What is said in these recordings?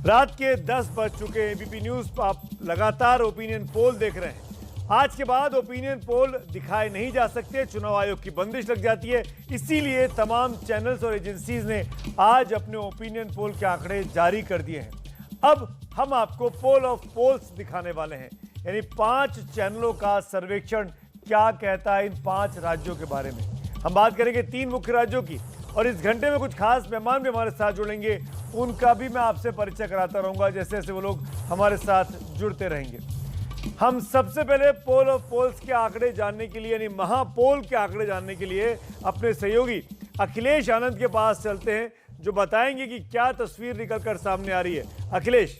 रात के 10 बज चुके हैं। एबीपी न्यूज पर आप लगातार ओपिनियन पोल देख रहे हैं। आज के बाद ओपिनियन पोल दिखाए नहीं जा सकते, चुनाव आयोग की बंदिश लग जाती है। इसीलिए तमाम चैनल्स और एजेंसीज ने आज अपने ओपिनियन पोल के आंकड़े जारी कर दिए हैं। अब हम आपको पोल ऑफ पोल्स दिखाने वाले हैं, यानी 5 चैनलों का सर्वेक्षण क्या कहता है इन 5 राज्यों के बारे में। हम बात करेंगे 3 मुख्य राज्यों की, और इस घंटे में कुछ खास मेहमान भी हमारे साथ जुड़ेंगे, उनका भी मैं आपसे परिचय कराता रहूंगा जैसे जैसे वो लोग हमारे साथ जुड़ते रहेंगे। हम सबसे पहले पोल ऑफ पोल्स के आंकड़े जानने के लिए, यानी महापोल के आंकड़े जानने के लिए अपने सहयोगी अखिलेश आनंद के पास चलते हैं, जो बताएंगे कि क्या तस्वीर निकलकर सामने आ रही है। अखिलेश।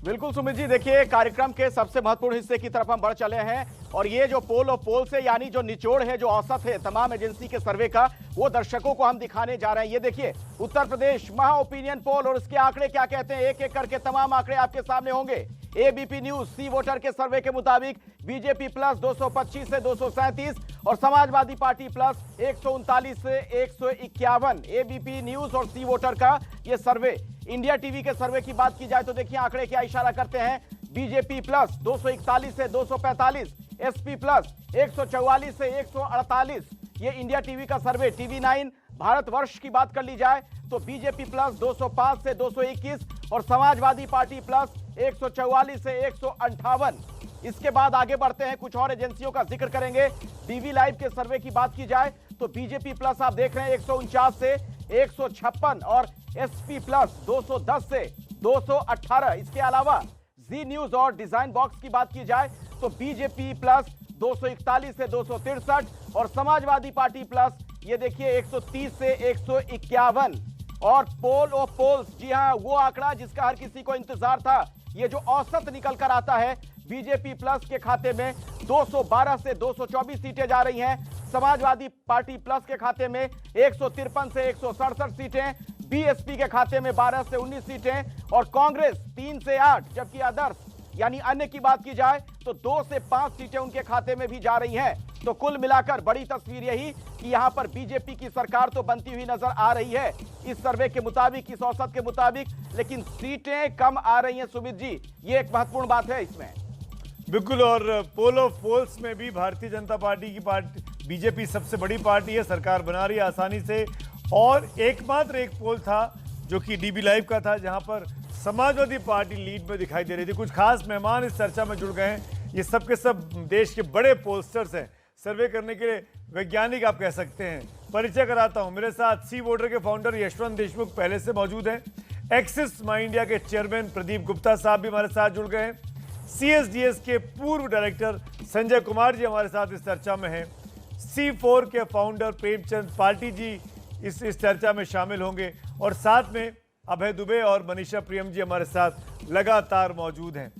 बिल्कुल सुमित जी, देखिए कार्यक्रम के सबसे महत्वपूर्ण हिस्से की तरफ हम बढ़ चले हैं, और ये जो पोल ऑफ पोल से यानी जो निचोड़ है, जो औसत है तमाम एजेंसी के सर्वे का, वो दर्शकों को हम दिखाने जा रहे हैं। ये देखिए उत्तर प्रदेश महा ओपिनियन पोल, और उसके आंकड़े क्या कहते हैं, एक एक करके तमाम आंकड़े आपके सामने होंगे। एबीपी न्यूज सी वोटर के सर्वे के मुताबिक बीजेपी प्लस 225 से 237 और समाजवादी पार्टी प्लस 139 से 151। एबीपी न्यूज और सी वोटर का ये सर्वे। इंडिया टीवी के सर्वे की बात की जाए तो देखिए आंकड़े क्या इशारा करते हैं। बीजेपी प्लस 241 से 245, एसपी प्लस 144 से 148। ये इंडिया टीवी का सर्वे। टीवी 9 भारतवर्ष की बात कर ली जाए तो बीजेपी प्लस 205 से 221 और समाजवादी पार्टी प्लस 144 से 158। इसके बाद आगे बढ़ते हैं, कुछ और एजेंसियों का जिक्र करेंगे। डीवी लाइव के सर्वे की बात की जाए तो बीजेपी प्लस आप देख रहे हैं 149 से 156 और एसपी प्लस 210 से 218। इसके अलावा जी न्यूज और डिजाइन बॉक्स की बात की जाए तो बीजेपी प्लस 241 से 263 और समाजवादी पार्टी प्लस ये देखिए 130 से 151। और पोल ऑफ पोल्स, जी हां, वो आंकड़ा जिसका हर किसी को इंतजार था, ये जो औसत निकल कर आता है, बीजेपी प्लस के खाते में 212 से 224 सीटें जा रही हैं, समाजवादी पार्टी प्लस के खाते में 153 से 167 सीटें, बीएसपी के खाते में 12 से 19 सीटें और कांग्रेस 3 से 8, जबकि आदर्श यानी अन्य की बात की जाए तो 2 से 5 सीटें उनके खाते में भी जा रही हैं। तो कुल मिलाकर बड़ी तस्वीर यही कि यहां पर बीजेपी की सरकार तो बनती हुई नजर आ रही है इस सर्वे के मुताबिक, इस औसत के मुताबिक, लेकिन सीटें कम आ रही हैं सुमित जी, ये एक महत्वपूर्ण बात है इसमें। बिल्कुल, और पोल ऑफ पोल्स में भी भारतीय जनता पार्टी की बीजेपी सबसे बड़ी पार्टी है, सरकार बना रही है आसानी से। और एकमात्र एक पोल था जो कि डीबी लाइव का था, जहां पर समाजवादी पार्टी लीड में दिखाई दे रही थी। कुछ खास मेहमान इस चर्चा में जुड़ गए हैं, ये सब के सब देश के बड़े पोलस्टर्स हैं, सर्वे करने के लिए वैज्ञानिक आप कह सकते हैं। परिचय कराता हूं, मेरे साथ सी वोटर के फाउंडर यशवंत देशमुख पहले से मौजूद हैं, एक्सिस माई इंडिया के चेयरमैन प्रदीप गुप्ता साहब भी हमारे साथ जुड़ गए हैं, सीएसडीएस के पूर्व डायरेक्टर संजय कुमार जी हमारे साथ इस चर्चा में हैं, C4 के फाउंडर प्रेमचंद पार्टी जी इस चर्चा में शामिल होंगे, और साथ में अभय दुबे और मनीषा प्रियम जी हमारे साथ लगातार मौजूद हैं।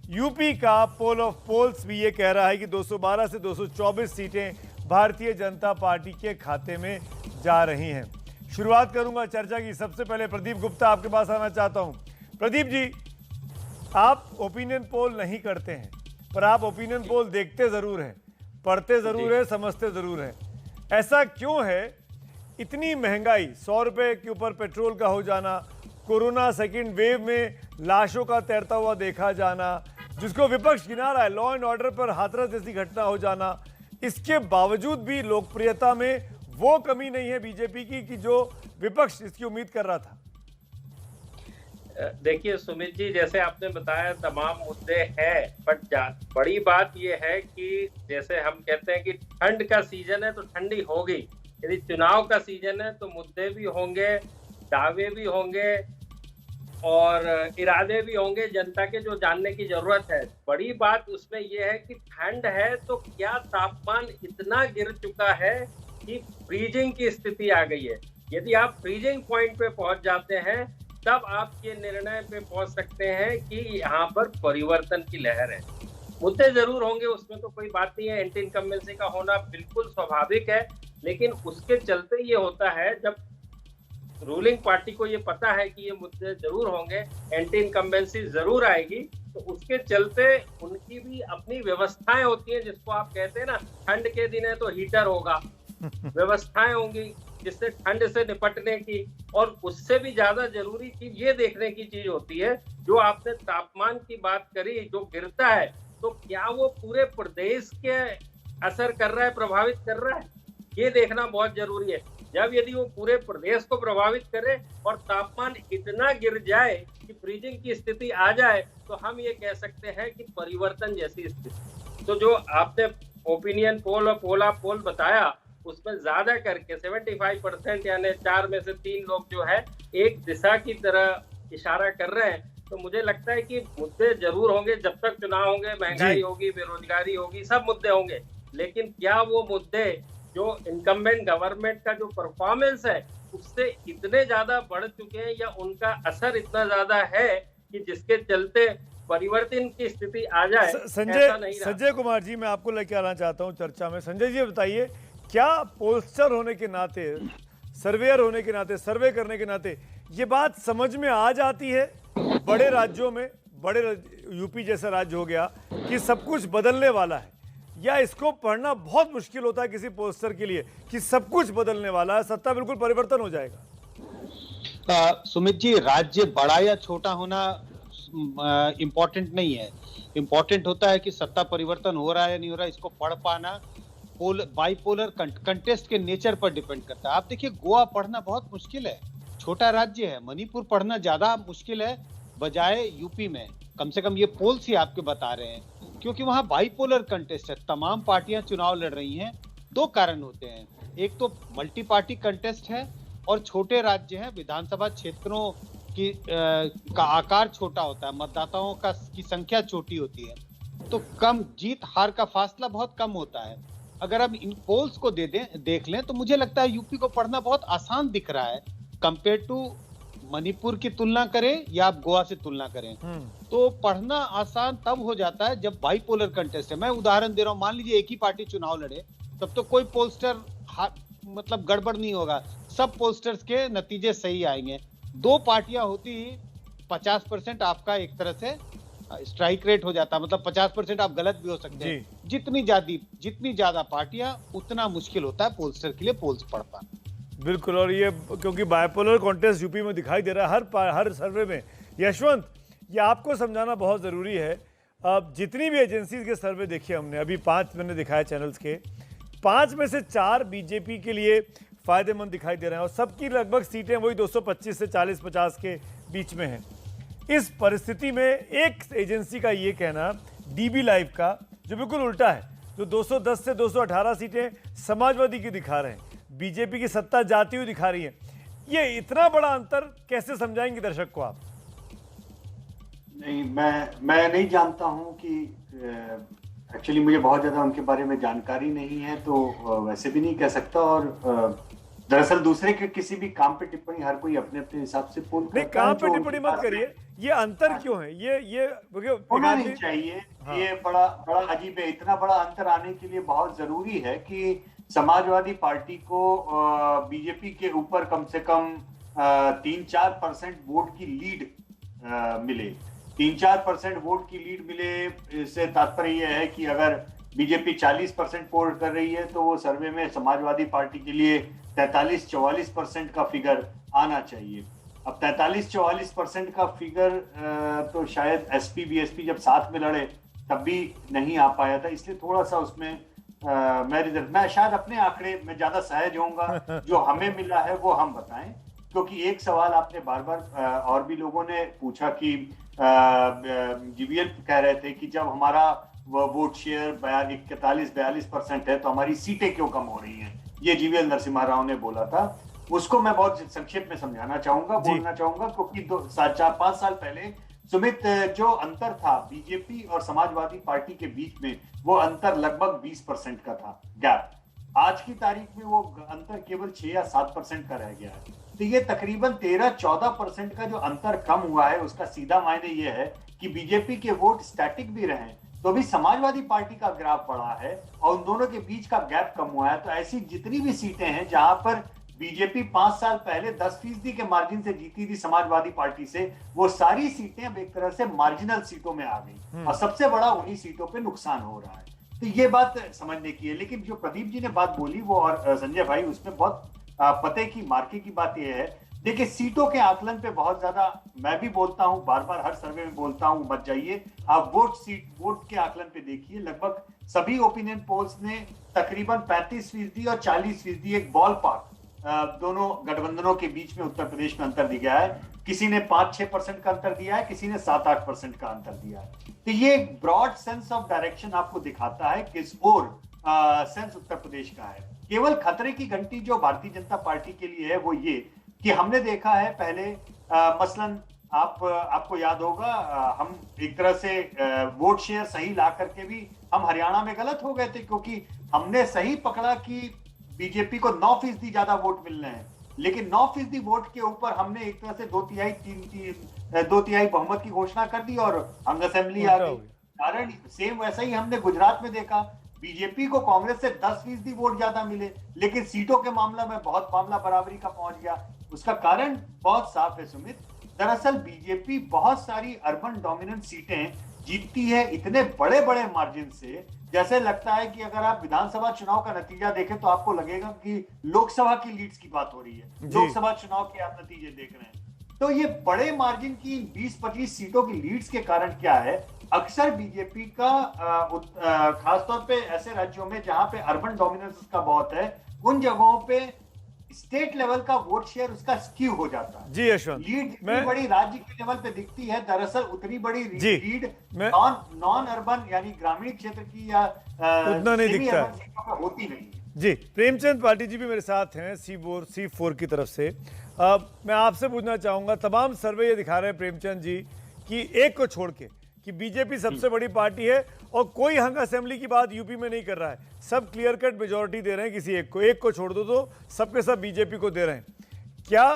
यूपी का पोल ऑफ पोल्स भी ये कह रहा है कि 212 से 224 सीटें भारतीय जनता पार्टी के खाते में जा रही हैं। शुरुआत करूंगा चर्चा की, सबसे पहले प्रदीप गुप्ता आपके पास आना चाहता हूं। प्रदीप जी, आप ओपिनियन पोल नहीं करते हैं, पर आप ओपिनियन पोल देखते जरूर हैं, पढ़ते जरूर हैं, समझते जरूर हैं। ऐसा क्यों है? इतनी महंगाई, 100 रुपए के ऊपर पेट्रोल का हो जाना, कोरोना सेकेंड वेव में लाशों का तैरता हुआ देखा जाना, जिसको विपक्ष गिना रहा है, लॉ एंड ऑर्डर पर हाथरस जैसी घटना हो जाना, इसके बावजूद भी लोकप्रियता में वो कमी नहीं है बीजेपी की कि जो विपक्ष इसकी उम्मीद कर रहा था। देखिए सुमित जी, जैसे आपने बताया तमाम मुद्दे हैं, बट बड़ी बात यह है कि जैसे हम कहते हैं कि ठंड का सीजन है तो ठंडी होगी, यदि चुनाव का सीजन है तो मुद्दे भी होंगे, दावे भी होंगे और इरादे भी होंगे जनता के, जो जानने की जरूरत है। बड़ी बात उसमें यह है कि ठंड है तो क्या तापमान इतना गिर चुका है कि फ्रीजिंग की स्थिति आ गई है। यदि आप फ्रीजिंग पॉइंट पे पहुंच जाते हैं तब आप ये निर्णय पे पहुंच सकते हैं कि यहाँ पर परिवर्तन की लहर है। मुद्दे जरूर होंगे, उसमें तो कोई बात नहीं है, एंटी इनकम्बेंसी का होना बिल्कुल स्वाभाविक है, लेकिन उसके चलते ये होता है जब रूलिंग पार्टी को ये पता है कि ये मुद्दे जरूर होंगे, एंटी इनकम्बेंसी जरूर आएगी, तो उसके चलते उनकी भी अपनी व्यवस्थाएं होती हैं, जिसको आप कहते हैं ना, ठंड के दिन है तो हीटर होगा, व्यवस्थाएं होंगी, जिससे ठंड से निपटने की, और उससे भी ज्यादा जरूरी चीज ये देखने की चीज होती है, जो आपने तापमान की बात करी जो गिरता है, तो क्या वो पूरे प्रदेश के असर कर रहा है, प्रभावित कर रहा है, ये देखना बहुत जरूरी है। जब यदि वो पूरे प्रदेश को प्रभावित करे और तापमान इतना गिर जाए कि फ्रीजिंग की स्थिति आ जाए, तो हम ये कह सकते हैं कि परिवर्तन जैसी स्थिति। तो जो आपने ओपिनियन पोल और पोला पोल बताया, उसमें ज्यादा करके 75% यानी 4 में से 3 लोग जो है एक दिशा की तरह इशारा कर रहे हैं। तो मुझे लगता है कि मुद्दे जरूर होंगे, जब तक चुनाव होंगे, महंगाई होगी, बेरोजगारी होगी, सब मुद्दे होंगे, लेकिन क्या वो मुद्दे जो इनकम्बेंट गवर्नमेंट का जो परफॉर्मेंस है उससे इतने ज्यादा बढ़ चुके हैं, या उनका असर इतना ज्यादा है कि जिसके चलते परिवर्तन की स्थिति आ जाए? संजय कुमार जी, मैं आपको लेके आना चाहता हूं चर्चा में। संजय जी बताइए, क्या पोलस्टर होने के नाते, सर्वेयर होने के नाते, सर्वे करने के नाते ये बात समझ में आ जाती है बड़े राज्यों में, बड़े यूपी जैसा राज्य हो गया, कि सब कुछ बदलने वाला है, या इसको पढ़ना बहुत मुश्किल होता है किसी पोस्टर के लिए कि सब कुछ बदलने वाला है, सत्ता बिल्कुल परिवर्तन हो जाएगा? सुमित जी, राज्य बड़ा या छोटा होना इंपॉर्टेंट नहीं है। इंपॉर्टेंट होता है कि सत्ता परिवर्तन हो रहा है या नहीं हो रहा है, इसको पढ़ पाना बाइपोलर कंटेस्ट के नेचर पर डिपेंड करता है। आप देखिए, गोवा पढ़ना बहुत मुश्किल है, छोटा राज्य है। मणिपुर पढ़ना ज्यादा मुश्किल है बजाय यूपी में। कम से कम ये पोल्स ही आपके बता रहे हैं, क्योंकि वहां बाइपोलर कंटेस्ट है, तमाम पार्टियां चुनाव लड़ रही हैं। 2 कारण होते हैं, एक तो मल्टी पार्टी कंटेस्ट है, और छोटे राज्य हैं, विधानसभा क्षेत्रों की का आकार छोटा होता है, मतदाताओं की संख्या छोटी होती है, तो कम जीत हार का फासला बहुत कम होता है। अगर हम इन पोल्स को देख लें तो मुझे लगता है यूपी को पढ़ना बहुत आसान दिख रहा है, कंपेयर टू मणिपुर की तुलना करें या आप गोवा से तुलना करें, तो पढ़ना आसान तब हो जाता है जब बाइपोलर कंटेस्ट है। मैं उदाहरण दे रहा हूं, मान लीजिए एक ही पार्टी चुनाव लड़े, तब तो कोई पोस्टर मतलब गड़बड़ नहीं होगा, सब पोस्टर्स के नतीजे सही आएंगे। 2 पार्टियां होती 50% आपका एक तरह से स्ट्राइक रेट हो जाता है, मतलब 50% आप गलत भी हो सकते हैं। जितनी ज्यादा पार्टियां, उतना मुश्किल होता है पोस्टर के लिए पोल्स पढ़ पाना। बिल्कुल, और ये क्योंकि बाइपोलर कॉन्टेस्ट यूपी में दिखाई दे रहा है हर सर्वे में। यशवंत, ये आपको समझाना बहुत ज़रूरी है। अब जितनी भी एजेंसीज के सर्वे देखे हमने, अभी 5 मैंने दिखाया चैनल्स के, 5 में से 4 बीजेपी के लिए फ़ायदेमंद दिखाई दे रहे हैं, और सबकी लगभग सीटें वही 225 से 40-50 के बीच में हैं। इस परिस्थिति में एक एजेंसी का ये कहना, डीबी लाइव का, जो बिल्कुल उल्टा है, जो 210 से 218 सीटें समाजवादी की दिखा रहे हैं, बीजेपी की सत्ता जाती हुई दिखा रही है। ये इतना बड़ा अंतर कैसे समझाएंगे दर्शक को आप? नहीं, मैं नहीं जानता हूं कि एक्चुअली मुझे बहुत ज्यादा उनके बारे में जानकारी नहीं है, तो वैसे भी नहीं कह सकता। और दरअसल दूसरे के किसी भी काम पे टिप्पणी हर कोई अपने अपने हिसाब से पोल करता है। नहीं, काम पे टिप्पणी मत करिए, ये अंतर क्यों है? ये होना नहीं चाहिए। हाँ। ये बड़ा अजीब है। इतना बड़ा अंतर आने के लिए बहुत जरूरी है कि समाजवादी पार्टी को बीजेपी के ऊपर कम से कम 3-4% वोट की लीड मिले। 3-4% वोट की लीड मिले, इससे तात्पर्य यह है कि अगर बीजेपी 40% पोल कर रही है, तो वो सर्वे में समाजवादी पार्टी के लिए 43-44% का फिगर आना चाहिए। अब 43-44% का फिगर तो शायद एसपी बीएसपी जब साथ में लड़े तब भी नहीं आ पाया था, इसलिए थोड़ा सा उसमें मैं शायद अपने आंकड़े में ज्यादा सहज होऊंगा। जो हमें मिला है वो हम बताएं, क्योंकि एक सवाल आपने बार बार और भी लोगों ने पूछा कि जीवीएल कह रहे थे कि जब हमारा वोट शेयर 41-42% है तो हमारी सीटें क्यों कम हो रही हैं, ये जीवीएल नरसिम्हा राव ने बोला था। उसको मैं बहुत संक्षेप में समझाना चाहूंगा, बोलना चाहूंगा, क्योंकि 4-5 साल पहले सुमित, जो अंतर था बीजेपी और समाजवादी पार्टी के बीच में, वो अंतर लगभग 20% का था गैप। आज की तारीख में वो अंतर केवल 6 या 7% का रह गया है। तो ये तकरीबन 13-14% का जो अंतर कम हुआ है, उसका सीधा मायने ये है कि बीजेपी के वोट स्टैटिक भी रहे तो भी समाजवादी पार्टी का ग्राफ बढ़ा है और उन दोनों के बीच का गैप कम हुआ है। तो ऐसी जितनी भी सीटें हैं जहां पर बीजेपी 5 साल पहले 10% के मार्जिन से जीती थी समाजवादी पार्टी से, वो सारी सीटें अब एक तरह से मार्जिनल सीटों में आ गई और सबसे बड़ा उन्हीं सीटों पे नुकसान हो रहा है। तो ये बात समझने की है। लेकिन जो प्रदीप जी ने बात बोली वो, और संजय भाई, उसमें बहुत पते की मार्के की बात यह है, देखिए सीटों के आकलन पे बहुत ज्यादा मैं भी बोलता हूं, बार बार हर सर्वे में बोलता हूं, मत जाइए आप वोट के आकलन पे देखिए। लगभग सभी ओपिनियन पोल्स ने तकरीबन 35% और 40% एक बॉल पार्क दोनों गठबंधनों के बीच में उत्तर प्रदेश में अंतर दिया है। किसी ने 5-6% का अंतर दिया है, किसी ने 7-8% का अंतर दिया है। तो ये एक ब्रॉड सेंस ऑफ डायरेक्शन आपको दिखाता है किस ओर सेंस उत्तर प्रदेश का है। केवल खतरे की घंटी जो भारतीय जनता पार्टी के लिए है वो ये कि हमने देखा है पहले मसलन आपको याद होगा, हम एक तरह से वोट शेयर सही ला करके भी हम हरियाणा में गलत हो गए थे, क्योंकि हमने सही पकड़ा कि बीजेपी को 9% ज्यादा वोट मिल रहे हैं, लेकिन 9% वोट के ऊपर हमने एक तरह से 2/3 बहुमत की घोषणा कर दी और अंग असेंबली आ गई। कारण सेम वैसा ही हमने गुजरात में देखा, बीजेपी को कांग्रेस से 10% वोट ज्यादा मिले, लेकिन सीटों के मामला में बहुत मामला बराबरी का पहुंच गया। उसका कारण बहुत साफ है सुमित, दरअसल बीजेपी बहुत सारी अर्बन डोमिनेंट सीटें जीतती है इतने बड़े बड़े मार्जिन से, जैसे लगता है कि अगर आप विधानसभा चुनाव का नतीजा देखें तो आपको लगेगा कि लोकसभा की लीड्स की बात हो रही है। लोकसभा चुनाव के आप नतीजे देख रहे हैं, तो ये बड़े मार्जिन की 20-25 सीटों की लीड्स के कारण क्या है, अक्सर बीजेपी का खासतौर पे ऐसे राज्यों में जहां पे अर्बन डोमिनेंस उसका बहुत है, उन जगहों पे स्टेट लेवल का वोट शेयर उसका स्क्यू हो जाता है। जी यशवंत, लीड जितनी बड़ी राज्य के लेवल पे दिखती है, दरअसल उतनी बड़ी लीड नॉन अर्बन यानी ग्रामीण क्षेत्र की या उतना नहीं दिखता है, सीटों पे होती नहीं है। जी प्रेमचंद पाटिल जी भी मेरे साथ हैं C4 की तरफ से। मैं आपसे पूछना चाहूंगा, तमाम सर्वे ये दिखा रहे हैं प्रेमचंद जी कि एक को छोड़ के कि बीजेपी सबसे बड़ी पार्टी है और कोई हंग असेंबली की बात यूपी में नहीं कर रहा है, सब क्लियर कट मेजोरिटी दे रहे हैं किसी एक को छोड़ दो तो सबके सब बीजेपी को दे रहे हैं। क्या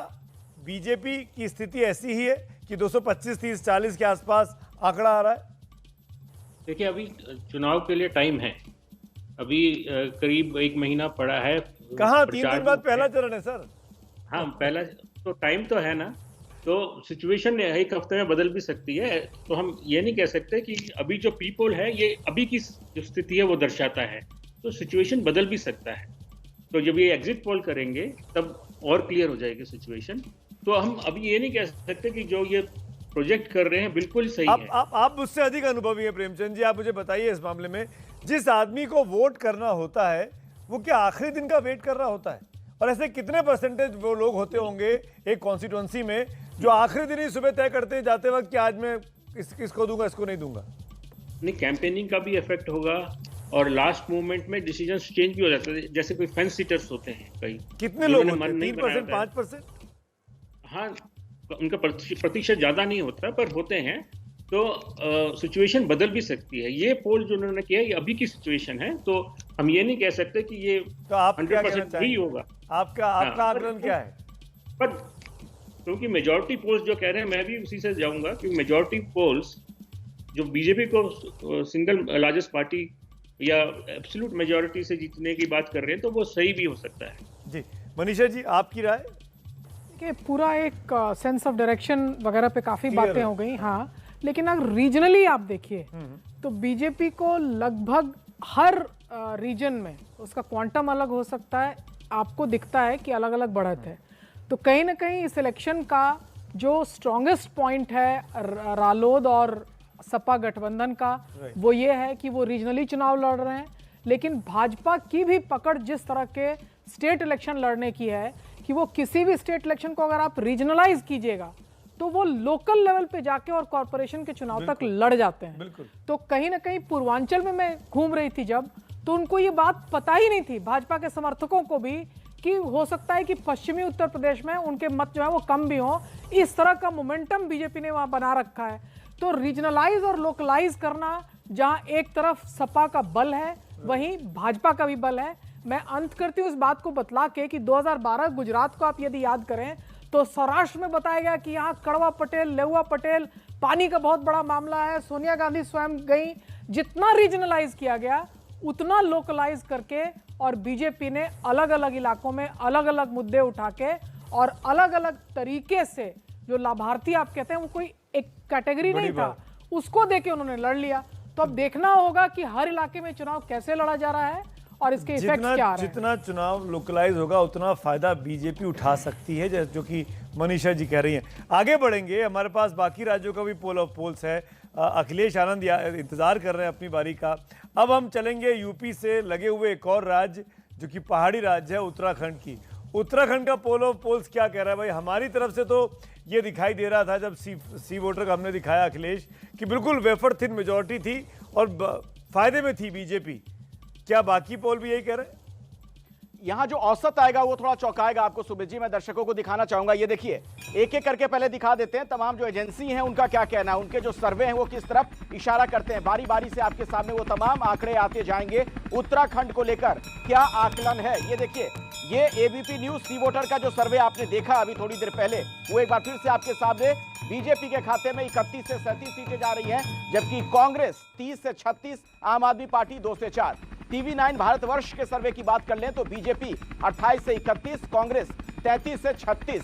बीजेपी की स्थिति ऐसी ही है कि 225, 30, 40 के आसपास आंकड़ा आ रहा है? देखिए अभी चुनाव के लिए टाइम है, अभी करीब 1 महीना पड़ा है। कहाँ 3 दिन बाद पहला चरण है सर? हाँ पहला तो टाइम तो है ना, तो सिचुएशन 1 हफ्ते में बदल भी सकती है। तो हम ये नहीं कह सकते कि अभी जो पी पोल है ये अभी की जो स्थिति है वो दर्शाता है, तो सिचुएशन बदल भी सकता है। तो जब ये एग्जिट पोल करेंगे तब और क्लियर हो जाएगी सिचुएशन। तो हम अभी ये नहीं कह सकते कि जो ये प्रोजेक्ट कर रहे हैं बिल्कुल सही है। आप मुझसे अधिक अनुभवी हैं प्रेमचंद जी, आप मुझे बताइए इस मामले में, जिस आदमी को वोट करना होता है वो क्या आखिरी दिन का वेट कर रहा होता है? और ऐसे कितने परसेंटेज वो लोग होते होंगे एक कॉन्स्टिट्यूंसी में जो आखिरी दिन ही सुबह तय करते जाते वक्त कि आज मैं इसको दूंगा इसको नहीं दूंगा? नहीं, कैंपेनिंग का भी इफेक्ट होगा और लास्ट मोमेंट में डिसीजन चेंज भी हो जाता है, जैसे कोई फेंस सीटर्स होते हैं कई। कितने लोग होते हैं? 3%, 5%? हाँ, उनका प्रतिशत ज्यादा नहीं होता पर होते हैं, तो सिचुएशन बदल भी सकती है। ये पोल जो उन्होंने किया ये अभी की सिचुएशन है, तो हम ये नहीं कह सकते कि ये तो आप 100% ही होगा। आपका आकलन क्या है? पर क्योंकि मेजॉरिटी पोल्स जो कह रहे हैं, मैं भी उसी से जाऊंगा कि मेजॉरिटी पोल्स जो बीजेपी को सिंगल लार्जेस्ट पार्टी या एब्सोल्यूट मेजॉरिटी से जीतने की बात कर रहे हैं, तो वो सही भी हो सकता है। जी मनीषा जी, आपकी राय? देखिए पूरा एक सेंस ऑफ डायरेक्शन वगैरह पे काफी बातें हो गई, हाँ, लेकिन अगर रीजनली आप देखिए तो बीजेपी को लगभग हर रीजन में उसका क्वांटम अलग हो सकता है, आपको दिखता है कि अलग अलग बढ़त है। तो कहीं ना कहीं इस इलेक्शन का जो स्ट्रॉन्गेस्ट पॉइंट है रालोद और सपा गठबंधन का, वो ये है कि वो रीजनली चुनाव लड़ रहे हैं, लेकिन भाजपा की भी पकड़ जिस तरह के स्टेट इलेक्शन लड़ने की है कि वो किसी भी स्टेट इलेक्शन को अगर आप रीजनलाइज कीजिएगा तो वो लोकल लेवल पे जाके और कॉर्पोरेशन के चुनाव तक लड़ जाते हैं। तो कहीं ना कहीं पूर्वांचल में मैं घूम रही थी जब, तो उनको ये बात पता ही नहीं थी, भाजपा के समर्थकों को भी, कि हो सकता है कि पश्चिमी उत्तर प्रदेश में उनके मत जो है वो कम भी हो। इस तरह का मोमेंटम बीजेपी ने वहां बना रखा है। तो रीजनलाइज और लोकलाइज करना, जहां एक तरफ सपा का बल है वहीं भाजपा का भी बल है। मैं अंत करती हूँ इस बात को बतला के कि 2012 गुजरात को आप यदि याद करें तो सौराष्ट्र में बताया गया कि यहाँ कड़वा पटेल, लेउआ पटेल, पानी का बहुत बड़ा मामला है, सोनिया गांधी स्वयं गई। जितना रीजनलाइज किया गया उतना लोकलाइज करके और बीजेपी ने अलग अलग इलाकों में अलग अलग मुद्दे उठा के और अलग अलग तरीके से, जो लाभार्थी आप कहते हैं वो कोई एक कैटेगरी नहीं था, उसको देके उन्होंने लड़ लिया। तो अब देखना होगा कि हर इलाके में चुनाव कैसे लड़ा जा रहा है और इसके इफेक्ट्स क्या आ रहे हैं। जितना चुनाव लोकलाइज होगा उतना फायदा बीजेपी उठा सकती है, जो कि मनीषा जी कह रही हैं। आगे बढ़ेंगे, हमारे पास बाकी राज्यों का भी पोल ऑफ पोल्स है। अखिलेश आनंद इंतजार कर रहे हैं अपनी बारी का। अब हम चलेंगे यूपी से लगे हुए एक और राज्य जो कि पहाड़ी राज्य है, उत्तराखंड की। उत्तराखंड का पोल ऑफ पोल्स क्या कह रहा है भाई? हमारी तरफ से तो ये दिखाई दे रहा था जब सी वोटर का हमने दिखाया अखिलेश, कि बिल्कुल वेफर थिन मेजॉरिटी थी और फायदे में थी बीजेपी। क्या बाकी पोल भी यही कह रहे हैं? यहां जो औसत आएगा वो थोड़ा चौंकाएगा आपको सुमित जी। मैं दर्शकों को दिखाना चाहूंगा, ये देखिए एक एक करके पहले दिखा देते हैं तमाम जो एजेंसी हैं उनका क्या कहना है, उनके जो सर्वे हैं वो किस तरफ इशारा करते हैं। बारी बारी से आपके सामने वो तमाम आंकड़े आते जाएंगे। उत्तराखंड को लेकर क्या आकलन है, ये देखिए। ये एबीपी न्यूज सी वोटर का जो सर्वे आपने देखा अभी थोड़ी देर पहले, वो एक बार फिर से आपके सामने बीजेपी के खाते में 31 से 37 सीटें जा रही हैं, जबकि कांग्रेस 30 से 36, आम आदमी पार्टी 2 से 4। TV9 भारतवर्ष के सर्वे की बात कर लें तो बीजेपी 28 से 31, कांग्रेस 33 से 36।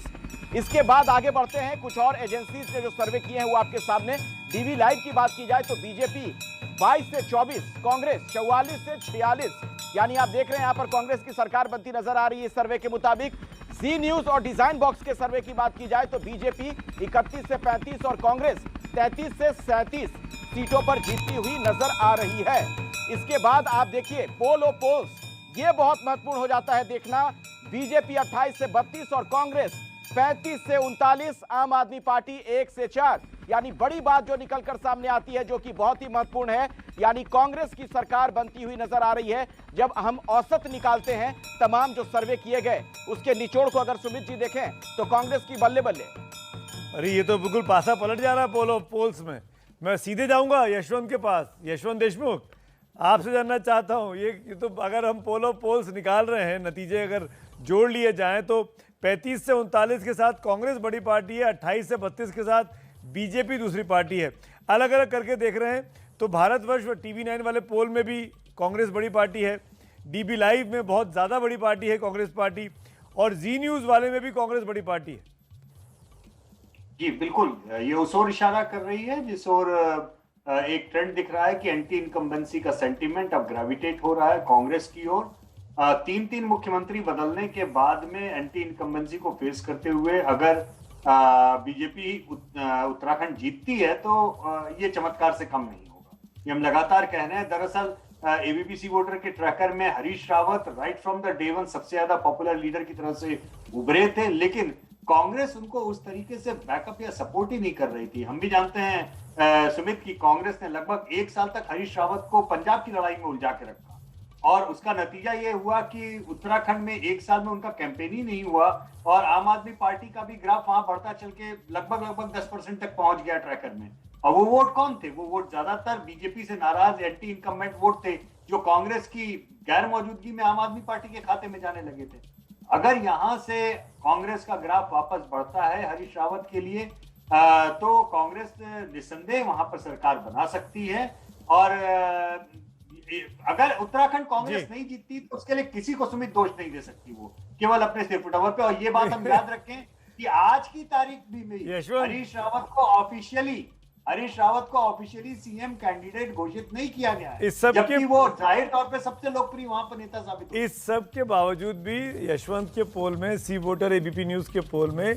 इसके बाद आगे बढ़ते हैं, कुछ और एजेंसीज ने जो सर्वे किए हैं वो आपके सामने। डीवी लाइव की बात की जाए तो बीजेपी 22 से 24, कांग्रेस 44 से 46, यानी आप देख रहे हैं यहां पर कांग्रेस की सरकार बनती नजर आ रही है इस सर्वे के मुताबिक। जी न्यूज और डिजाइन बॉक्स के सर्वे की बात की जाए तो बीजेपी 31 से 35 और कांग्रेस 33 से 37 सीटों पर जीतती हुई नजर आ रही है। इसके बाद आप देखिए पोल ऑफ पोल्स, ये बहुत महत्वपूर्ण हो जाता है देखना। बीजेपी 28 से 32 और कांग्रेस 35 से 39, आम आदमी पार्टी 1 से 4। यानी बड़ी बात जो निकलकर सामने आती है, जो कि बहुत ही महत्वपूर्ण है, यानी कांग्रेस की सरकार बनती हुई नजर आ रही है। जब हम औसत निकालते हैं तमाम जो सर्वे किए गए, उसके निचोड़ को अगर सुमित जी देखें तो कांग्रेस की बल्ले बल्ले। अरे ये तो बिल्कुल पासा पलट जा रहा है पोल ऑफ पोल्स में। मैं सीधे जाऊंगा यशवंत के पास। यशवंत देशमुख, आपसे जानना चाहता हूं, ये तो अगर हम पोल ऑफ पोल्स निकाल रहे हैं, नतीजे अगर जोड़ लिए जाएं तो 35 से 39 के साथ कांग्रेस बड़ी पार्टी है, 28 से 32 के साथ बीजेपी दूसरी पार्टी है। अलग अलग करके देख रहे हैं तो भारतवर्ष व TV9 वाले पोल में भी कांग्रेस बड़ी पार्टी है, डीबी लाइव में बहुत ज़्यादा बड़ी पार्टी है कांग्रेस पार्टी, और जी न्यूज़ वाले में भी कांग्रेस बड़ी पार्टी है। जी बिल्कुल, ये उस ओर इशारा कर रही है जिस ओर एक ट्रेंड दिख रहा है कि एंटी इनकम्बेंसी का सेंटीमेंट अब ग्रेविटेट हो रहा है कांग्रेस की ओर। 3 मुख्यमंत्री बदलने के बाद में एंटी इनकम्बेंसी को फेस करते हुए अगर बीजेपी उत्तराखंड जीतती है तो ये चमत्कार से कम नहीं होगा, ये हम लगातार कह रहे हैं। दरअसल एबीपी सी वोटर के ट्रैकर में Harish Rawat right from the day one सबसे ज्यादा पॉपुलर लीडर की तरफ से उभरे थे, लेकिन कांग्रेस उनको उस तरीके से बैकअप या सपोर्ट ही नहीं कर रही थी। हम भी जानते हैं सुमित की कांग्रेस ने लगभग 1 साल तक हरीश रावत को पंजाब की लड़ाई में उलझा के रखा, और उसका नतीजा ये हुआ कि उत्तराखंड में 1 साल में उनका कैंपेन ही नहीं हुआ, और आम आदमी पार्टी का भी ग्राफ वहां बढ़ता चल के लगभग 10% तक पहुंच गया ट्रैकर में। और वो वोट कौन थे? वो वोट ज्यादातर बीजेपी से नाराज एंटी इनकम्बेंट वोट थे, जो कांग्रेस की गैर मौजूदगी में आम आदमी पार्टी के खाते में जाने लगे थे। अगर यहां से कांग्रेस का ग्राफ वापस बढ़ता है हरीश रावत के लिए, तो कांग्रेस निस्संदेह वहां पर सरकार बना सकती है। और अगर उत्तराखंड कांग्रेस नहीं जीतती तो उसके लिए किसी को सुमित दोष नहीं दे सकती, वो केवल अपने सिर फुटवर पे। और ये बात हम याद रखें कि आज की तारीख भी में हरीश रावत को ऑफिशियली सीएम कैंडिडेट घोषित नहीं किया गया है, जबकि वो जाहिर तौर पे सबसे लोकप्रिय वहां पर नेता साबित हुए। इस सब के बावजूद भी यशवंत के पोल में, सी वोटर एबीपी न्यूज के पोल में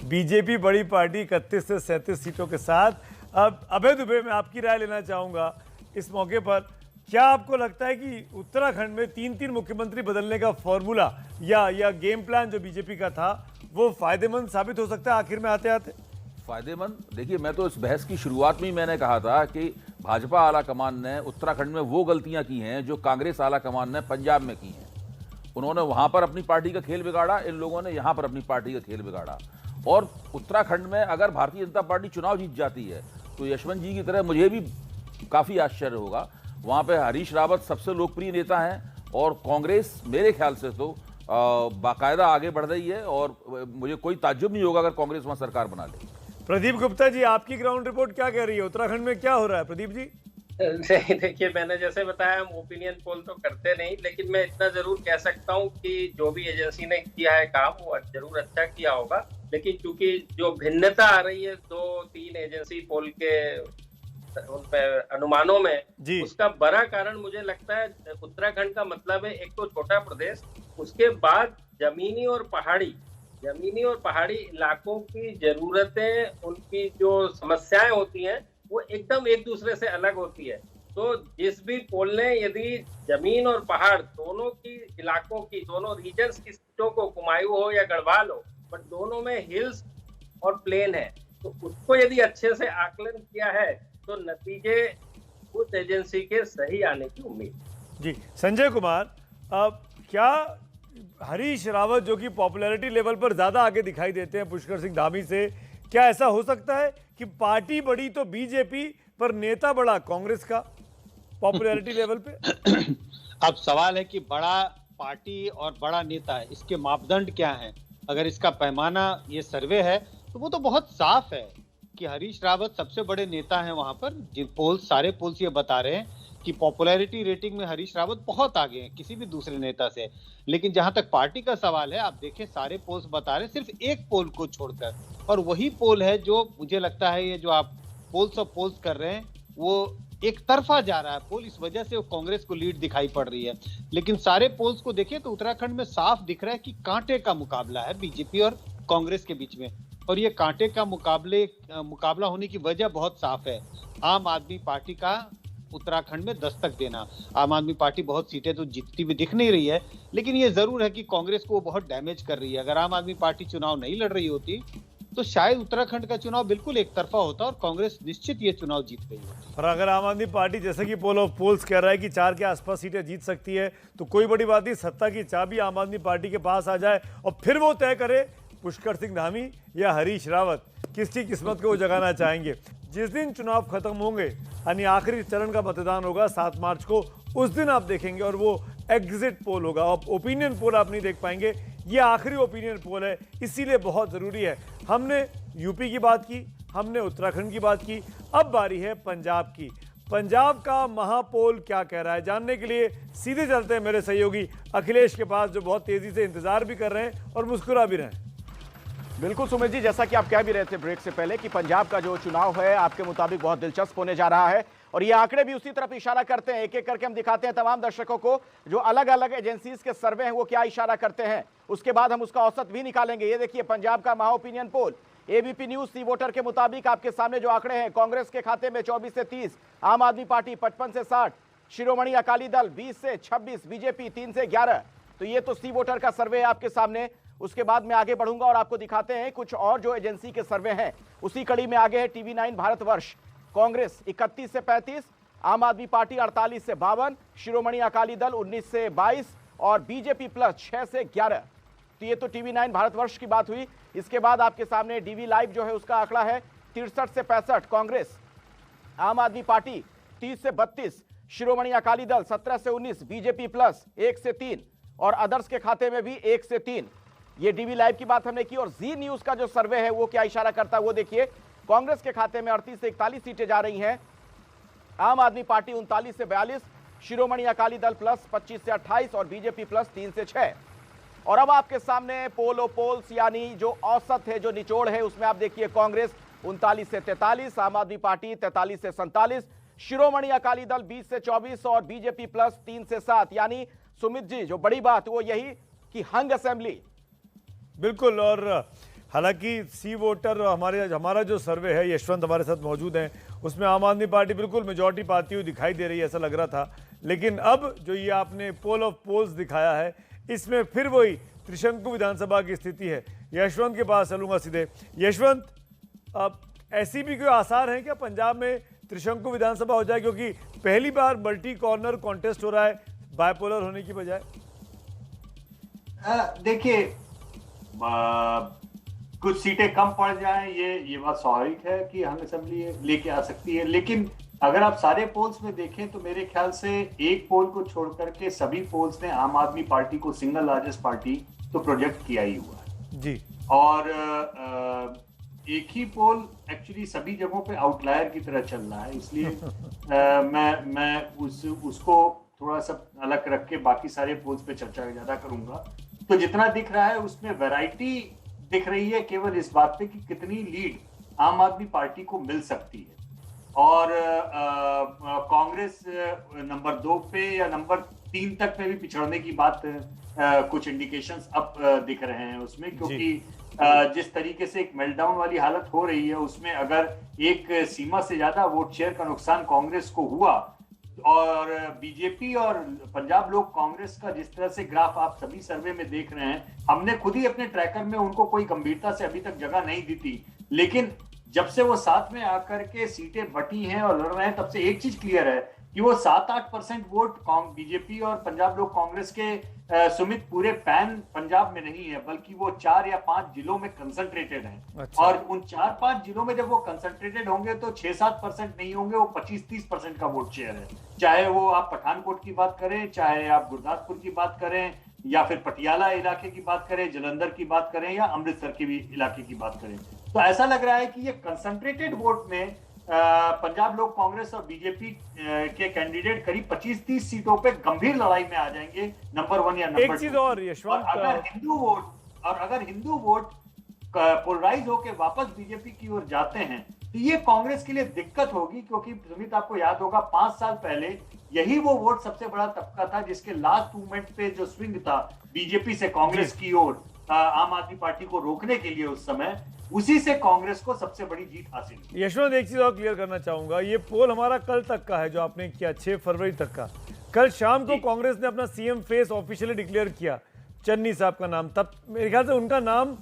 बीजेपी बड़ी पार्टी 31 से 37 सीटों के साथ। अब अभय दुबे, मैं आपकी राय लेना चाहूंगा इस मौके पर। क्या आपको लगता है कि उत्तराखंड में 3 मुख्यमंत्री बदलने का फॉर्मूला या गेम प्लान जो बीजेपी का था वो फायदेमंद साबित हो सकता है आखिर में आते आते? फायदेमंद, देखिए मैं तो इस बहस की शुरुआत में ही मैंने कहा था कि भाजपा आला कमान ने उत्तराखंड में वो गलतियां की हैं जो कांग्रेस आला कमान ने पंजाब में की हैं। उन्होंने वहां पर अपनी पार्टी का खेल बिगाड़ा, इन लोगों ने यहां पर अपनी पार्टी का खेल बिगाड़ा। और उत्तराखंड में अगर भारतीय जनता पार्टी चुनाव जीत जाती है तो यशवंत जी की तरह मुझे भी काफ़ी आश्चर्य होगा। वहाँ पे हरीश रावत सबसे लोकप्रिय नेता हैं और कांग्रेस मेरे ख्याल से तो बाकायदा आगे बढ़ रही है, और मुझे कोई ताज्जुब नहीं होगा अगर कांग्रेस वहाँ सरकार बना ले। प्रदीप गुप्ता जी, आपकी ग्राउंड रिपोर्ट क्या कह रही है? उत्तराखंड में क्या हो रहा है प्रदीप जी? देखिए, मैंने जैसे बताया हम ओपिनियन पोल तो करते नहीं, लेकिन मैं इतना जरूर कह सकता हूँ कि जो भी एजेंसी ने किया है काम वो जरूर अच्छा किया होगा। लेकिन चूंकि जो भिन्नता आ रही है 2-3 एजेंसी पोल के उन पे अनुमानों में, जी। उसका बड़ा कारण मुझे लगता है उत्तराखंड का मतलब है एक तो छोटा प्रदेश, उसके बाद जमीनी और पहाड़ी इलाकों की जरूरतें, उनकी जो समस्याएं होती हैं वो एकदम एक दूसरे से अलग होती है। तो जिस भी पोल ने यदि जमीन और पहाड़ दोनों की इलाकों की, दोनों रीजन्स की सीटों को, कुमायूं हो या गढ़वाल हो, बट दोनों में हिल्स और प्लेन है, तो उसको यदि अच्छे से आकलन किया है तो नतीजे उस एजेंसी के सही आने की उम्मीद। जी संजय कुमार, अब क्या हरीश रावत जो कि पॉपुलैरिटी लेवल पर ज्यादा आगे दिखाई देते हैं पुष्कर सिंह धामी से, क्या ऐसा हो सकता है कि पार्टी बड़ी तो बीजेपी पर नेता बड़ा कांग्रेस का पॉपुलैरिटी लेवल पे? अब सवाल है कि बड़ा पार्टी और बड़ा नेता है, इसके मापदंड क्या हैं? अगर इसका पैमाना ये सर्वे है तो वो तो बहुत साफ है कि हरीश रावत सबसे बड़े नेता हैं वहां पर। जिन पोल्स, सारे पोल्स ये बता रहे हैं कि पॉपुलैरिटी रेटिंग में हरीश रावत बहुत आगे हैं किसी भी दूसरे नेता से। लेकिन जहां तक पार्टी का सवाल है, आप देखें सारे पोल्स बता रहे हैं सिर्फ एक पोल को छोड़कर, और वही पोल है जो मुझे लगता है ये जो आप पोल्स ऑफ पोल्स कर रहे हैं वो एक तरफा जा रहा है पोल, इस वजह से वो कांग्रेस को लीड दिखाई पड़ रही है। लेकिन सारे पोल्स को देखें तो उत्तराखंड में साफ दिख रहा है कि कांटे का मुकाबला है बीजेपी और कांग्रेस के बीच में, और ये कांटे का मुकाबला होने की वजह बहुत साफ है। आम आदमी पार्टी का उत्तराखंड में दस्तक देना। आम आदमी पार्टी बहुत सीटें तो जीतती हुई दिख नहीं रही है, लेकिन ये जरूर है कि कांग्रेस को वो बहुत डैमेज कर रही है। अगर आम आदमी पार्टी चुनाव नहीं लड़ रही होती तो शायद उत्तराखंड का चुनाव बिल्कुल एक तरफा होता और कांग्रेस निश्चित ये चुनाव जीत गई होती। और अगर आम आदमी पार्टी जैसे कि पोल ऑफ पोल्स कह रहा है कि 4 के आसपास सीटें जीत सकती है, तो कोई बड़ी बात नहीं, सत्ता की चाबी आम आदमी पार्टी के पास आ जाए और फिर वो तय करे पुष्कर सिंह धामी या हरीश रावत किसकी किस्मत को वो जगाना चाहेंगे। जिस दिन चुनाव खत्म होंगे, यानी आखिरी चरण का मतदान होगा 7 मार्च को, उस दिन आप देखेंगे और वो एग्जिट पोल होगा। अब ओपिनियन पोल आप नहीं देख पाएंगे, ये आखिरी ओपिनियन पोल है, इसीलिए बहुत ज़रूरी है। हमने यूपी की बात की, हमने उत्तराखंड की बात की, अब बारी है पंजाब की। पंजाब का महापोल क्या कह रहा है, जानने के लिए सीधे चलते हैं मेरे सहयोगी अखिलेश के पास, जो बहुत तेज़ी से इंतजार भी कर रहे हैं और मुस्कुरा भी रहे हैं। बिल्कुल सुमित जी, जैसा कि आप कह भी रहे थे ब्रेक से पहले कि पंजाब का जो चुनाव है आपके मुताबिक बहुत दिलचस्प होने जा रहा है, और ये आंकड़े भी उसी तरफ इशारा करते हैं। एक एक करके हम दिखाते हैं तमाम दर्शकों को जो अलग अलग एजेंसीज के सर्वे हैं वो क्या इशारा करते हैं, उसके बाद हम उसका औसत भी निकालेंगे। ये देखिए पंजाब का महा ओपिनियन पोल, एबीपी न्यूज सी वोटर के मुताबिक आपके सामने जो आंकड़े हैं, कांग्रेस के खाते में 24 से 30, आम आदमी पार्टी 55 से 60, शिरोमणि अकाली दल 20 से 26, बीजेपी 3 से 11। तो ये तो सी वोटर का सर्वे है आपके सामने। उसके बाद मैं आगे बढ़ूंगा और आपको दिखाते हैं कुछ और जो एजेंसी के सर्वे हैं। उसी कड़ी में आगे है टीवी9 भारतवर्ष, कांग्रेस 31 से 35, आम आदमी पार्टी 48 से 52, शिरोमणि अकाली दल 19 से 22 और बीजेपी प्लस 6 से 11। तो ये तो टीवी9 भारतवर्ष की बात हुई। इसके बाद आपके सामने डीवी लाइव जो है उसका आंकड़ा है 63 से 65, कांग्रेस, आम आदमी पार्टी 30 से 32, शिरोमणि अकाली दल 17 से 19, बीजेपी प्लस 1 से 3 और अदर्स के खाते में भी 1 से 3। ये डीवी लाइव की बात हमने की। और जी न्यूज का जो सर्वे है वो क्या इशारा करता है वो देखिए, कांग्रेस के खाते में 38 से 41 सीटें जा रही हैं, आम आदमी पार्टी 39 से 42, शिरोमणि अकाली दल प्लस 25 से 28 और बीजेपी प्लस 3 से 6। और अब आपके सामने पोल ऑफ पोल्स यानी जो औसत है, जो निचोड़ है, उसमें आप देखिए कांग्रेस 39 से 43, आम आदमी पार्टी 43 से 47, शिरोमणि अकाली दल 20 से 24 और बीजेपी प्लस 3 से 7। यानी सुमित जी जो बड़ी बात वो यही कि हंग असेंबली। बिल्कुल। और हालांकि सी वोटर हमारा जो सर्वे है, यशवंत हमारे साथ मौजूद हैं, उसमें आम आदमी पार्टी बिल्कुल मेजॉरिटी पाती हुई दिखाई दे रही है, ऐसा लग रहा था। लेकिन अब जो ये आपने पोल ऑफ पोल्स दिखाया है, इसमें फिर वही त्रिशंकु विधानसभा की स्थिति है। यशवंत के पास चलूंगा सीधे। यशवंत, अब ऐसी भी कोई आसार है क्या पंजाब में त्रिशंकु विधानसभा हो जाए, क्योंकि पहली बार मल्टी कॉर्नर कॉन्टेस्ट हो रहा है बायपोलर होने की बजाय? देखिए, कुछ सीटें कम पड़ जाएं, ये बात स्वाभाविक है कि हम असेंबली लेके आ सकती है। लेकिन अगर आप सारे पोल्स में देखें तो मेरे ख्याल से एक पोल को छोड़ करके सभी पोल्स ने आम आदमी पार्टी को सिंगल लार्जेस्ट पार्टी तो प्रोजेक्ट किया ही हुआ है जी। और एक ही पोल एक्चुअली सभी जगहों पे आउटलायर की तरह चल रहा है, इसलिए मैं उसको थोड़ा सा अलग रख के बाकी सारे पोल्स पे चर्चा ज्यादा करूंगा। तो जितना दिख रहा है उसमें वैरायटी दिख रही है केवल इस बात पे कि कितनी लीड आम आदमी पार्टी को मिल सकती है। और कांग्रेस नंबर 2 पे या नंबर 3 तक में भी पिछड़ने की बात कुछ इंडिकेशंस अब दिख रहे हैं उसमें, क्योंकि जिस तरीके से एक मेल्टडाउन वाली हालत हो रही है उसमें अगर एक सीमा से ज्यादा वोट शेयर का नुकसान कांग्रेस को हुआ, और बीजेपी और पंजाब लोक कांग्रेस का जिस तरह से ग्राफ आप सभी सर्वे में देख रहे हैं, हमने खुद ही अपने ट्रैकर में उनको कोई गंभीरता से अभी तक जगह नहीं दी थी, लेकिन जब से वो साथ में आकर के सीटें बटी हैं और लड़ रहे हैं, तब से एक चीज क्लियर है कि वो 7-8% वोट बीजेपी और पंजाब लोक कांग्रेस के सुमित पूरे पैन पंजाब में नहीं है, बल्कि वो 4 या 5 जिलों में कंसंट्रेटेड हैं। अच्छा। और उन 4-5 जिलों में जब वो कंसंट्रेटेड होंगे तो 6-7% नहीं होंगे, वो 25-30% का वोट शेयर है। चाहे वो आप पठानकोट की बात करें, चाहे आप गुरदासपुर की बात करें, या फिर पटियाला इलाके की बात करें, जलंधर की बात करें, या अमृतसर के भी इलाके की बात करें, तो ऐसा लग रहा है कि ये कंसंट्रेटेड वोट में पंजाब लोक कांग्रेस और बीजेपी के कैंडिडेट करीब 25-30 सीटों पे गंभीर लड़ाई में आ जाएंगे, नंबर 1 या नंबर 2। एक चीज और यशवंत, अगर हिंदू वोट पोलराइज होकर वापस बीजेपी की ओर जाते हैं तो ये कांग्रेस के लिए दिक्कत होगी, क्योंकि सुमित आपको याद होगा 5 साल पहले यही वो वोट सबसे बड़ा तबका था जिसके लास्ट मूवमेंट पे जो स्विंग था बीजेपी से कांग्रेस की ओर आम आदमी पार्टी को रोकने के लिए, उस समय उसी से कांग्रेस को सबसे बड़ी जीत हासिल हुई। यशवंत एक चीज और क्लियर करना चाहूंगा, ये पोल हमारा कल तक का है जो आपने किया 6 फरवरी तक का। कल शाम को कांग्रेस ने अपना सीएम फेस ऑफिशियली डिक्लेयर किया, चन्नी साहब का नाम, तब मेरे ख्याल से उनका नाम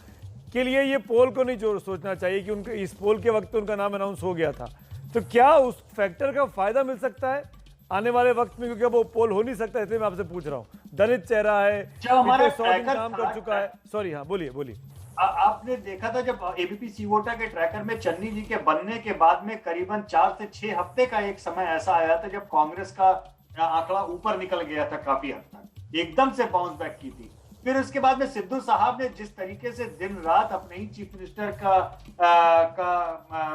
के लिए ये पोल को नहीं सोचना चाहिए कि उनके इस पोल के वक्त उनका नाम अनाउंस हो गया था। तो क्या उस फैक्टर का फायदा मिल सकता है आने वाले वक्त में, क्योंकि अब वो पोल हो नहीं सकता, इसलिए मैं आपसे पूछ रहा हूँ। दलित चेहरा है, हमारा 100 दिन काम कर चुका है। सॉरी, हाँ बोलिए। आपने देखा था जब एबीपी सीवोटा के ट्रैकर में चन्नी जी के बनने के बाद में करीबन 4 से 6 हफ्ते का एक समय ऐसा आया था जब कांग्रेस का आंकड़ा ऊपर निकल गया था, काफी हद तक एकदम से बाउंस बैक की थी। फिर उसके बाद में सिद्धू साहब ने जिस तरीके से दिन रात अपने ही चीफ मिनिस्टर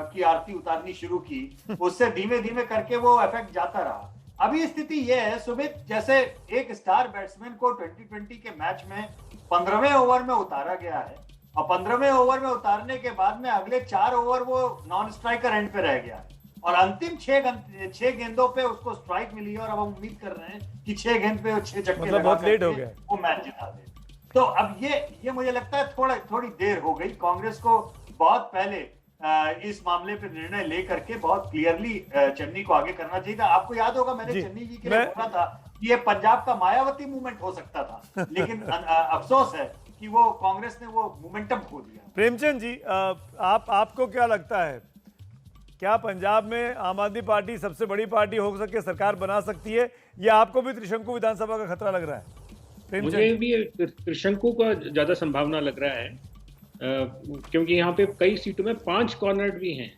की आरती उतारनी शुरू की, उससे धीमे धीमे करके वो इफेक्ट जाता रहा। अभी स्थिति यह है सुमित, जैसे एक स्टार बैट्समैन को 2020 के मैच में 15वें ओवर में उतारा गया है, और 15वें ओवर में उतारने के बाद में अगले 4 ओवर वो नॉन स्ट्राइकर एंड पे रह गया, और अंतिम 6 गेंदों पे उसको स्ट्राइक मिली है, और अब हम उम्मीद कर रहे हैं कि 6 गेंद पे 6 छक्के मतलब बहुत लेट हो गया, वो मैच जिता दे। तो अब ये मुझे लगता है थोड़ी देर हो गई। कांग्रेस को बहुत पहले इस मामले पे निर्णय लेकर के बहुत क्लियरली चन्नी को आगे करना चाहिए था। आपको याद होगा मैंने चन्नी जी के लिए बोला था कि ये पंजाब का मायावती मूवमेंट हो सकता था, लेकिन अफसोस है कि वो कांग्रेस ने वो मोमेंटम खो दिया। प्रेमचंद जी, आपको क्या लगता है, क्या पंजाब में आम आदमी पार्टी सबसे बड़ी पार्टी हो सके, सरकार बना सकती है, या आपको भी त्रिशंकु विधानसभा का खतरा लग रहा है? मुझे भी त्रिशंकु का ज्यादा संभावना लग रहा है, क्योंकि यहाँ पे कई सीटों में 5 कॉर्नर भी हैं।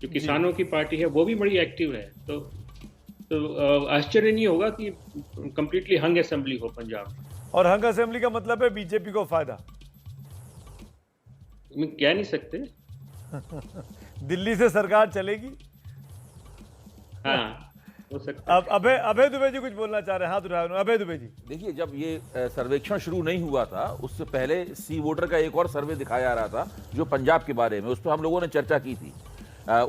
जो किसानों की पार्टी है वो भी बड़ी एक्टिव है, तो आश्चर्य नहीं होगा कि कंप्लीटली हंग असेंबली हो पंजाब। और हंग असेंबली का मतलब है बीजेपी को फायदा? कह नहीं सकते। दिल्ली से सरकार चलेगी? हाँ, हो सकता है। अब अभय दुबे जी कुछ बोलना चाह रहे हैं, हाथ उठाओ। अभय दुबे जी, देखिए, जब ये सर्वेक्षण शुरू नहीं हुआ था उससे पहले सी वोटर का एक और सर्वे दिखाया जा रहा था जो पंजाब के बारे में, उस पर हम लोगों ने चर्चा की थी।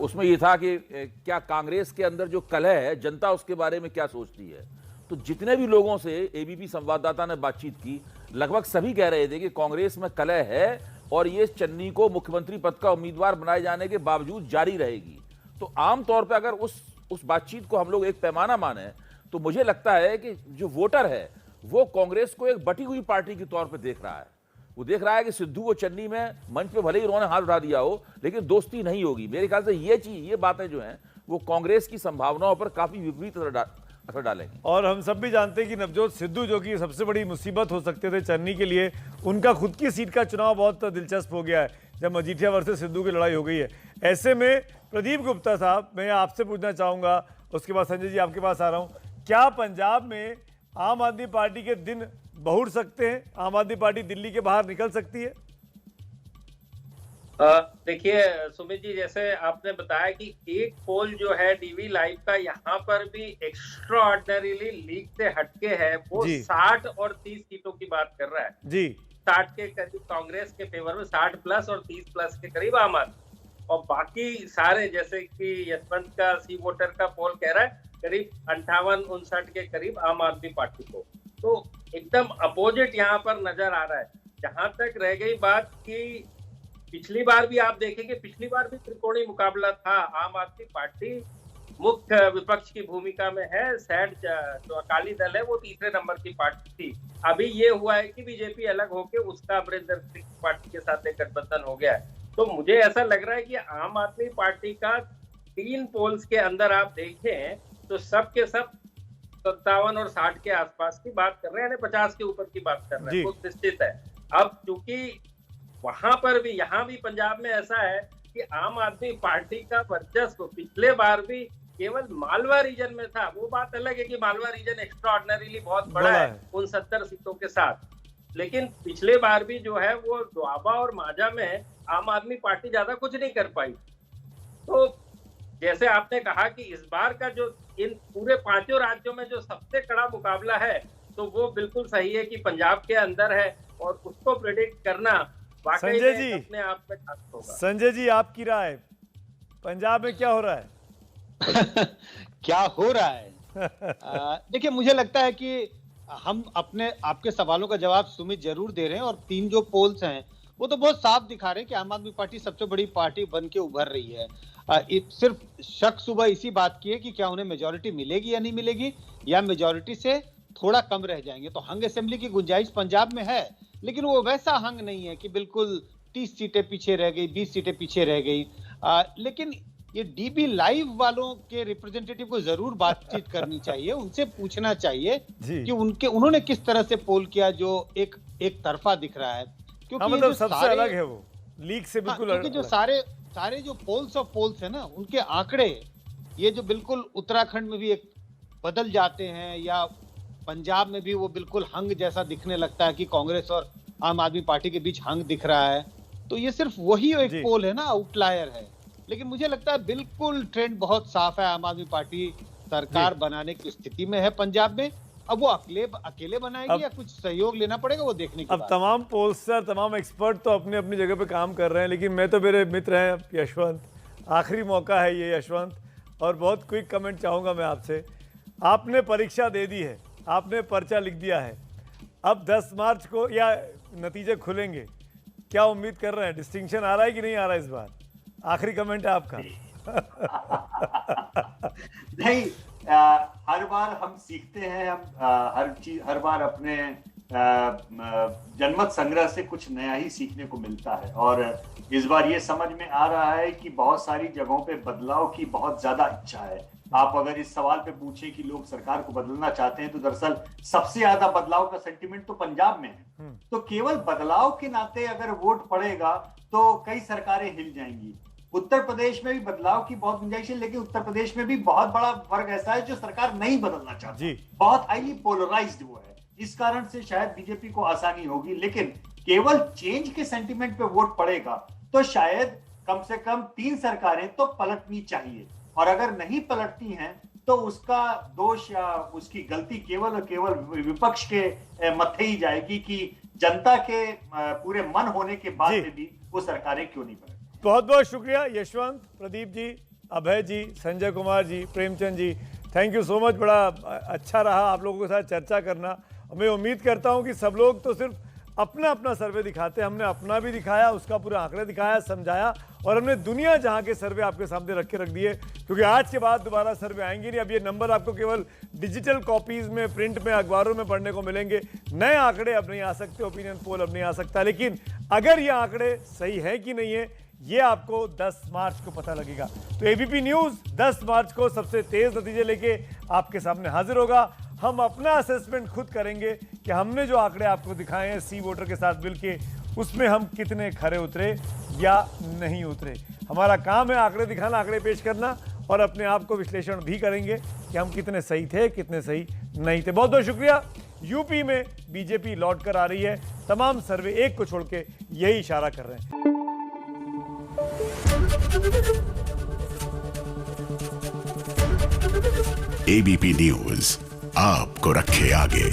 उसमें ये था कि क्या कांग्रेस के अंदर जो कलह है, जनता उसके बारे में क्या सोचती है। तो जितने भी लोगों से एबीपी संवाददाता ने बातचीत की, लगभग सभी कह रहे थे कि कांग्रेस में कलह है और ये चन्नी को मुख्यमंत्री पद का उम्मीदवार बनाए जाने के बावजूद जारी रहेगी। तो आमतौर पर अगर उस बातचीत को हम लोग एक पैमाना माने तो मुझे लगता है कि जो वोटर है वो कांग्रेस को एक बटी हुई पार्टी के तौर पे देख रहा है। वो देख रहा है कि सिद्धू को चन्नी में मंच पे भले ही उन्होंने हाथ उठा दिया हो, लेकिन दोस्ती नहीं होगी। मेरे ख्याल से ये बातें जो हैं वो कांग्रेस की संभावनाओं पर काफी विपरीत असर डालेंगी। और हम सब भी जानते हैं कि नवजोत सिद्धू जो कि सबसे बड़ी मुसीबत हो सकते थे चन्नी के लिए, उनका खुद की सीट का चुनाव बहुत दिलचस्प हो गया है जब मजीठिया वर्सेस सिद्धू की लड़ाई हो गई है। ऐसे में प्रदीप गुप्ता साहब, मैं आपसे पूछना चाहूंगा, उसके बाद संजय जी आपके पास आ रहा हूं, क्या पंजाब में आम आदमी पार्टी के दिन बहुड़ सकते हैं? आम आदमी पार्टी दिल्ली के बाहर निकल सकती है? देखिए सुमित जी, जैसे आपने बताया कि एक पोल जो है डीवी लाइव का यहाँ पर भी एक्स्ट्रा ऑर्डिनरीली लीग से हटके है, वो 60 और 30 सीटों की बात कर रहा है जी। 60 के करीब कांग्रेस के फेवर में, 60 प्लस और 30 प्लस के करीब आम आदमी। और बाकी सारे जैसे कि यशवंत का सी वोटर का पोल कह रहा है करीब 58-59 के करीब आम आदमी पार्टी को, तो एकदम अपोजिट यहाँ पर नजर आ रहा है। जहां तक रह गई बात कि पिछली बार भी आप देखेंगे, पिछली बार भी त्रिकोणीय मुकाबला था, आम आदमी पार्टी मुख्य विपक्ष की भूमिका में है, सैड जो अकाली दल है वो तीसरे नंबर की पार्टी थी। अभी ये हुआ है कि बीजेपी अलग होके उसका अमरिंदर सिंह पार्टी के साथ एक गठबंधन हो गया है। तो मुझे ऐसा लग रहा है कि आम आदमी पार्टी का 3 पोल्स के अंदर आप देखें तो सब के सब 57 और 60 के आसपास की बात कर रहे हैं, यानी 50 के ऊपर की बात कर रहे हैं, वो निश्चित है। अब चूंकि वहां पर भी, यहाँ भी पंजाब में ऐसा है कि आम आदमी पार्टी का वर्चस्व पिछले बार भी केवल मालवा रीजन में था। वो बात अलग है कि मालवा रीजन एक्स्ट्रा ऑर्डिनरीली बहुत बड़ा है उन 70 सीटों के साथ, लेकिन पिछले बार भी जो है वो दोआबा और माझा में आम आदमी पार्टी ज्यादा कुछ नहीं कर पाई। तो जैसे आपने कहा कि इस बार का जो इन पूरे 5 राज्यों में जो सबसे कड़ा मुकाबला है, तो वो बिल्कुल सही है कि पंजाब के अंदर है, और उसको प्रेडिक्ट करना वाकई में अपने आप में खास होगा। संजय जी, आपकी राय, पंजाब में क्या हो रहा है? क्या हो रहा है? देखिए, मुझे लगता है कि हम अपने आपके सवालों का जवाब सुमित जरूर दे रहे हैं, और 3 जो पोल्स हैं वो तो बहुत साफ दिखा रहे हैं कि आम आदमी पार्टी सबसे बड़ी पार्टी बन के उभर रही है। सिर्फ शक सुबह इसी बात की है कि क्या उन्हें मेजॉरिटी मिलेगी या नहीं मिलेगी, या मेजॉरिटी से थोड़ा कम रह जाएंगे। तो हंग असेंबली की गुंजाइश पंजाब में है, लेकिन वो वैसा हंग नहीं है कि बिल्कुल 30 सीटें पीछे रह गई, 20 सीटें पीछे रह गई। लेकिन ये डीबी लाइव वालों के रिप्रेजेंटेटिव को जरूर बातचीत करनी चाहिए, उनसे पूछना चाहिए कि उन्होंने किस तरह से पोल किया जो एक तरफा दिख रहा है, क्योंकि मतलब सबसे अलग है वो लीक से बिल्कुल। क्योंकि जो सारे जो पोल्स ऑफ पोल्स है ना, उनके आंकड़े ये जो बिल्कुल उत्तराखंड में भी एक बदल जाते हैं, या पंजाब में भी वो बिल्कुल हंग जैसा दिखने लगता है कि कांग्रेस और आम आदमी पार्टी के बीच हंग दिख रहा है। तो ये सिर्फ वही एक पोल है ना, आउटलायर है। लेकिन मुझे लगता है बिल्कुल ट्रेंड बहुत साफ है, आम आदमी पार्टी सरकार बनाने की स्थिति में है पंजाब में। अब वो अकेले बनाएगी या कुछ सहयोग लेना पड़ेगा, वो देखने की अब बात। तमाम पोलस्टर, तमाम एक्सपर्ट तो अपनी अपनी जगह पे काम कर रहे हैं, लेकिन मैं तो, मेरे मित्र हैं यशवंत, आखिरी मौका है ये यशवंत, और बहुत क्विक कमेंट चाहूँगा मैं आपसे। आपने परीक्षा दे दी है, आपने पर्चा लिख दिया है, अब 10 मार्च को या नतीजे खुलेंगे, क्या उम्मीद कर रहे हैं? डिस्टिंक्शन आ रहा है कि नहीं आ रहा है इस बार? आखिरी कमेंट है आपका। नहीं, हर बार हम सीखते हैं, हम हर बार अपने जनमत संग्रह से कुछ नया ही सीखने को मिलता है। और इस बार ये समझ में आ रहा है कि बहुत सारी जगहों पे बदलाव की बहुत ज्यादा इच्छा है। आप अगर इस सवाल पे पूछें कि लोग सरकार को बदलना चाहते हैं, तो दरअसल सबसे ज्यादा बदलाव का सेंटिमेंट तो पंजाब में है। तो केवल बदलाव के नाते अगर वोट पड़ेगा तो कई सरकारें हिल जाएंगी। उत्तर प्रदेश में भी बदलाव की बहुत गुंजाइश है, लेकिन उत्तर प्रदेश में भी बहुत बड़ा वर्ग ऐसा है जो सरकार नहीं बदलना चाहती, बहुत हाईली पोलराइज्ड वो है। इस कारण से शायद बीजेपी को आसानी होगी, लेकिन केवल चेंज के सेंटिमेंट पे वोट पड़ेगा तो शायद कम से कम 3 सरकारें तो पलटनी चाहिए। और अगर नहीं पलटती हैं तो उसका दोष या उसकी गलती केवल और केवल विपक्ष के मत्थे ही जाएगी कि जनता के पूरे मन होने के बाद में भी वो सरकारें क्यों नहीं पलटती। बहुत बहुत शुक्रिया यशवंत, प्रदीप जी, अभय जी, Sanjay Kumar ji, Premchand ji, thank you so much. बड़ा अच्छा रहा आप लोगों के साथ चर्चा करना। मैं उम्मीद करता हूं कि सब लोग तो सिर्फ अपना अपना सर्वे दिखाते हैं, हमने अपना भी दिखाया, उसका पूरा आंकड़े दिखाया, समझाया, और हमने दुनिया जहां के सर्वे आपके सामने रख दिए, क्योंकि आज के बाद दोबारा सर्वे आएंगे नहीं। अब ये नंबर आपको केवल डिजिटल कॉपीज में, प्रिंट में, अखबारों में पढ़ने को मिलेंगे। नए आंकड़े अब नहीं आ सकते, ओपिनियन पोल अब नहीं आ सकता, लेकिन अगर ये आंकड़े सही है कि नहीं है, ये आपको 10 मार्च को पता लगेगा। तो एबीपी न्यूज़ 10 मार्च को सबसे तेज नतीजे लेके आपके सामने हाजिर होगा। हम अपना असेसमेंट खुद करेंगे कि हमने जो आंकड़े आपको दिखाए हैं सी वोटर के साथ मिलके, उसमें हम कितने खरे उतरे या नहीं उतरे। हमारा काम है आंकड़े दिखाना, आंकड़े पेश करना, और अपने आप को विश्लेषण भी करेंगे कि हम कितने सही थे, कितने सही नहीं थे। बहुत बहुत शुक्रिया। यूपी में बीजेपी लौट कर आ रही है, तमाम सर्वे एक को छोड़ के यही इशारा कर रहे हैं। एबीपी न्यूज आपको रखे आगे।